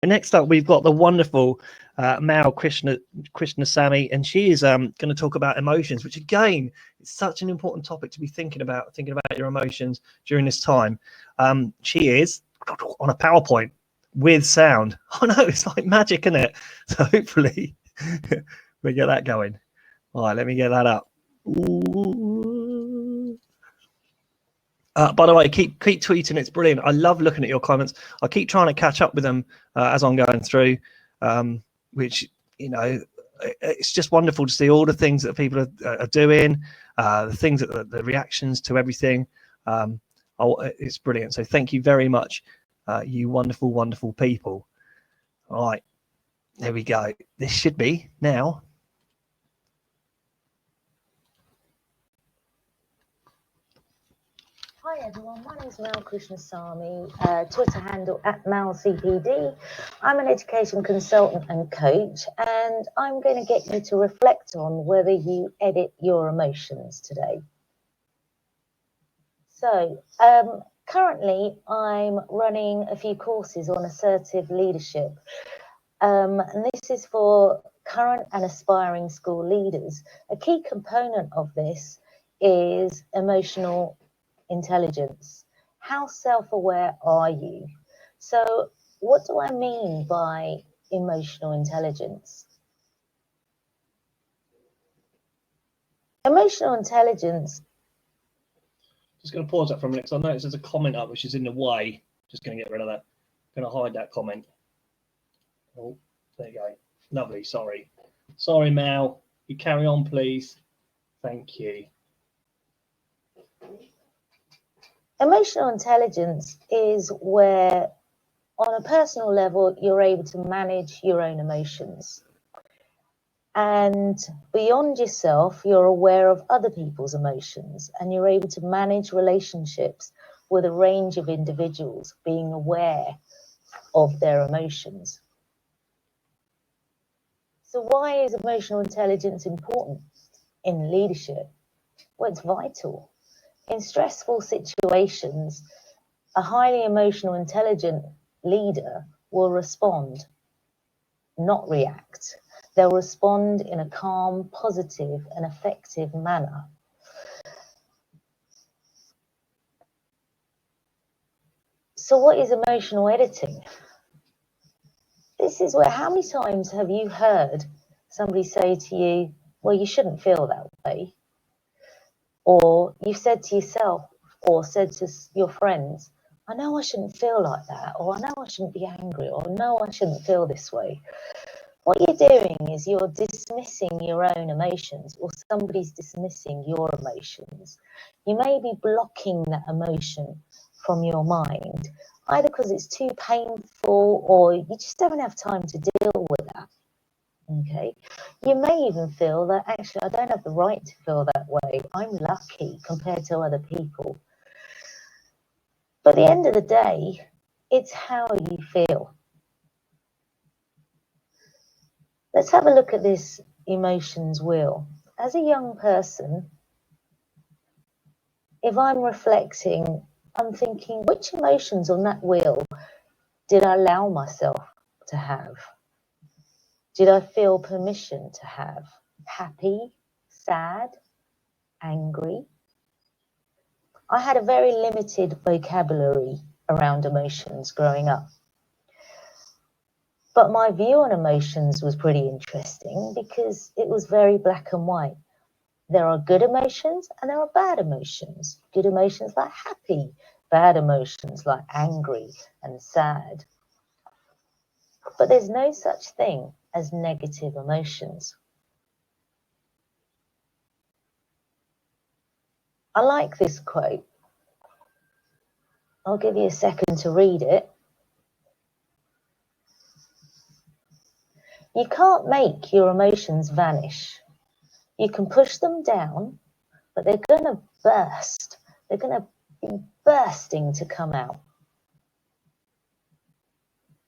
And next up, we've got the wonderful Mal Krishnasamy, and she is going to talk about emotions, which again, is such an important topic to be thinking about your emotions during this time. She is on a PowerPoint with sound. Oh no, it's like magic, isn't it? So hopefully we get that going. All right, let me get that up. By the way, keep tweeting. It's brilliant. I love looking at your comments. I keep trying to catch up with them as I'm going through, which, you know, it's just wonderful to see all the things that people are doing, the things that the reactions to everything. It's brilliant. So thank you very much, you wonderful, wonderful people. All right, there we go. This should be now. Hi everyone, my name is Mal Krishnasamy, Twitter handle @MalCPD. I'm an education consultant and coach, and I'm going to get you to reflect on whether you edit your emotions today. So, currently I'm running a few courses on assertive leadership, and this is for current and aspiring school leaders. A key component of this is emotional intelligence. How self-aware are you? So what do I mean by emotional intelligence? Emotional intelligence. Just going to pause that for a minute because I noticed there's a comment up which is in the way. Just going to get rid of that. Going to hide that comment. Oh, there you go. Lovely. Sorry, Mal. You carry on, please. Thank you. Emotional intelligence is where, on a personal level, you're able to manage your own emotions. And beyond yourself, you're aware of other people's emotions, and you're able to manage relationships with a range of individuals, being aware of their emotions. So why is emotional intelligence important in leadership? Well, it's vital. In stressful situations, a highly emotional intelligent leader will respond, not react. They'll respond in a calm, positive, and effective manner. So what is emotional editing? This is where, how many times have you heard somebody say to you, well, you shouldn't feel that way? Or you've said to yourself or said to your friends, I know I shouldn't feel like that, or I know I shouldn't be angry, or no, I shouldn't feel this way. What you're doing is you're dismissing your own emotions, or somebody's dismissing your emotions. You may be blocking that emotion from your mind, either because it's too painful or you just don't have time to deal with that. Okay, you may even feel that actually I don't have the right to feel that way. I'm lucky compared to other people. But at the end of the day, it's how you feel. Let's have a look at this emotions wheel. As a young person, if I'm reflecting, I'm thinking, which emotions on that wheel did I allow myself to have? Did I feel permission to have? Happy, sad, angry? I had a very limited vocabulary around emotions growing up. But my view on emotions was pretty interesting because it was very black and white. There are good emotions and there are bad emotions. Good emotions like happy, bad emotions like angry and sad. But there's no such thing as negative emotions. I like this quote. I'll give you a second to read it. You can't make your emotions vanish. You can push them down, but they're going to burst. They're going to be bursting to come out.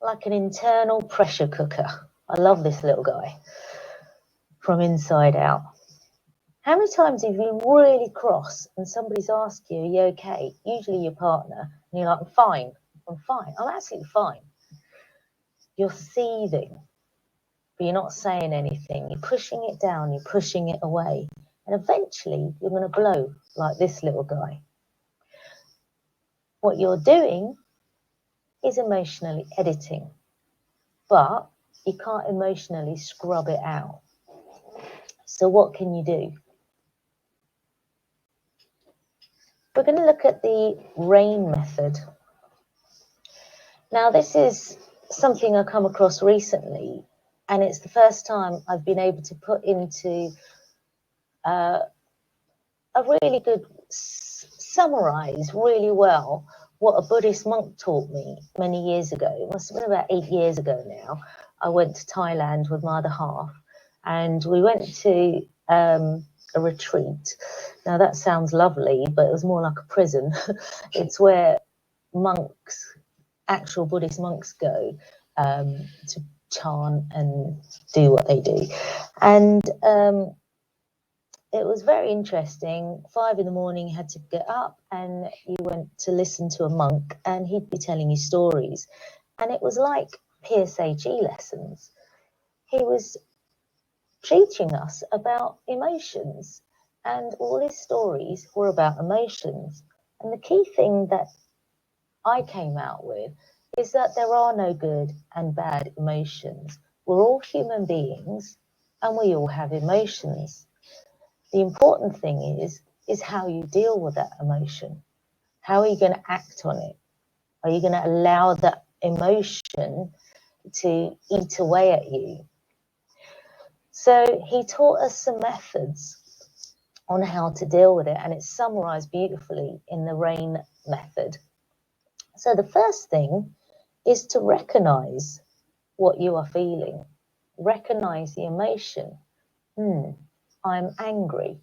Like an internal pressure cooker. I love this little guy. From inside out. How many times have you been really cross and somebody's asked you, are you okay? Usually your partner, and you're like, I'm fine, I'm absolutely fine. You're seething, but you're not saying anything. You're pushing it down, you're pushing it away. And eventually you're going to blow like this little guy. What you're doing is emotionally editing, but you can't emotionally scrub it out. So what can you do? We're going to look at the RAIN method. Now, this is something I come across recently, and it's the first time I've been able to put into a really good, summarize really well what a Buddhist monk taught me many years ago. It must have been about 8 years ago now. I went to Thailand with my other half, and we went to a retreat. Now, that sounds lovely, but it was more like a prison. It's where monks, actual Buddhist monks, go to chant and do what they do. And it was very interesting. 5 in the morning, you had to get up and you went to listen to a monk, and he'd be telling you stories. And it was like PSHE lessons. He was teaching us about emotions, and all his stories were about emotions. And the key thing that I came out with is that there are no good and bad emotions. We're all human beings and we all have emotions. The important thing is how you deal with that emotion. How are you going to act on it? Are you going to allow that emotion to eat away at you? So he taught us some methods on how to deal with it, and it's summarized beautifully in the RAIN method. So the first thing is to recognize what you are feeling. Recognize the emotion. I'm angry.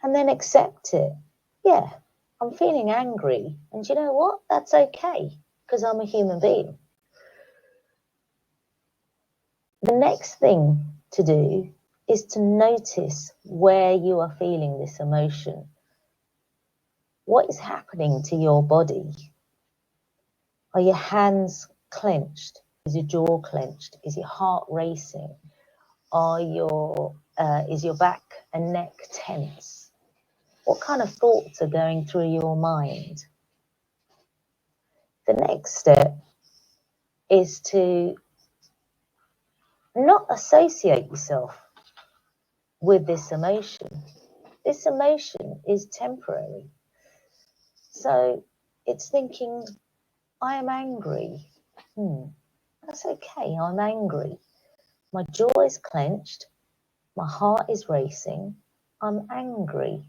And then accept it. Yeah, I'm feeling angry. And you know what? That's okay, because I'm a human being. The next thing to do is to notice where you are feeling this emotion. What is happening to your body? Are your hands clenched? Is your jaw clenched? Is your heart racing? Is your back and neck tense? What kind of thoughts are going through your mind? The next step is to not associate yourself with this emotion. This emotion is temporary. So it's thinking, I am angry. That's okay, I'm angry. My jaw is clenched. My heart is racing. I'm angry.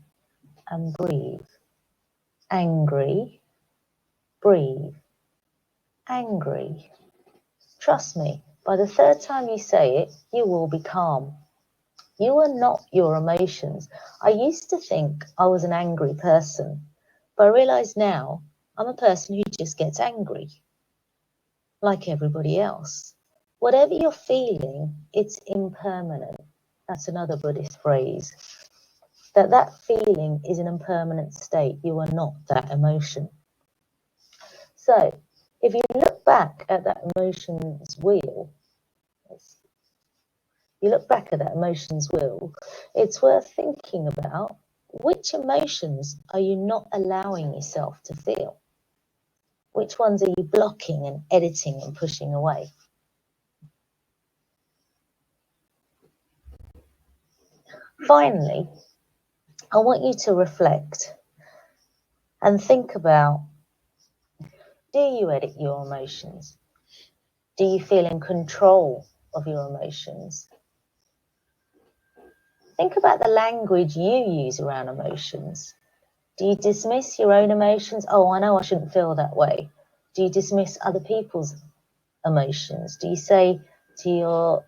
And breathe. Angry. Breathe. Angry. Trust me, by the third time you say it, you will be calm. You are not your emotions. I used to think I was an angry person, but I realise now I'm a person who just gets angry, like everybody else. Whatever you're feeling, it's impermanent. That's another Buddhist phrase. That feeling is an impermanent state. You are not that emotion. So if you look back at that emotions wheel, it's worth thinking about which emotions are you not allowing yourself to feel? Which ones are you blocking and editing and pushing away? Finally, I want you to reflect and think about, do you edit your emotions? Do you feel in control of your emotions? Think about the language you use around emotions. Do you dismiss your own emotions? Oh, I know I shouldn't feel that way. Do you dismiss other people's emotions? Do you say to your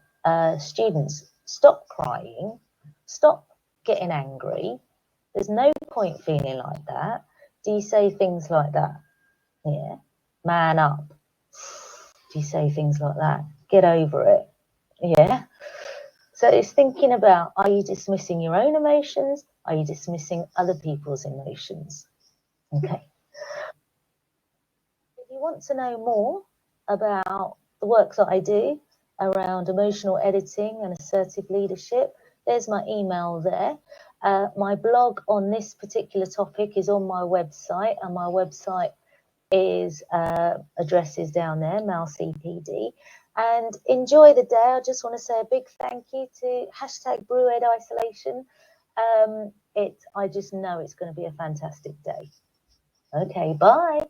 students, stop crying, stop getting angry, there's no point feeling like that? Do you say things like that? Yeah, man up. Do you say things like that? Get over it. Yeah. So it's thinking about, are you dismissing your own emotions? Are you dismissing other people's emotions? Okay. If you want to know more about the work that I do around emotional editing and assertive leadership, there's my email there. My blog on this particular topic is on my website, and my website is address is down there, Mal CPD. And enjoy the day. I just want to say a big thank you to #BrewEd Isolation. I just know it's going to be a fantastic day. Okay, bye.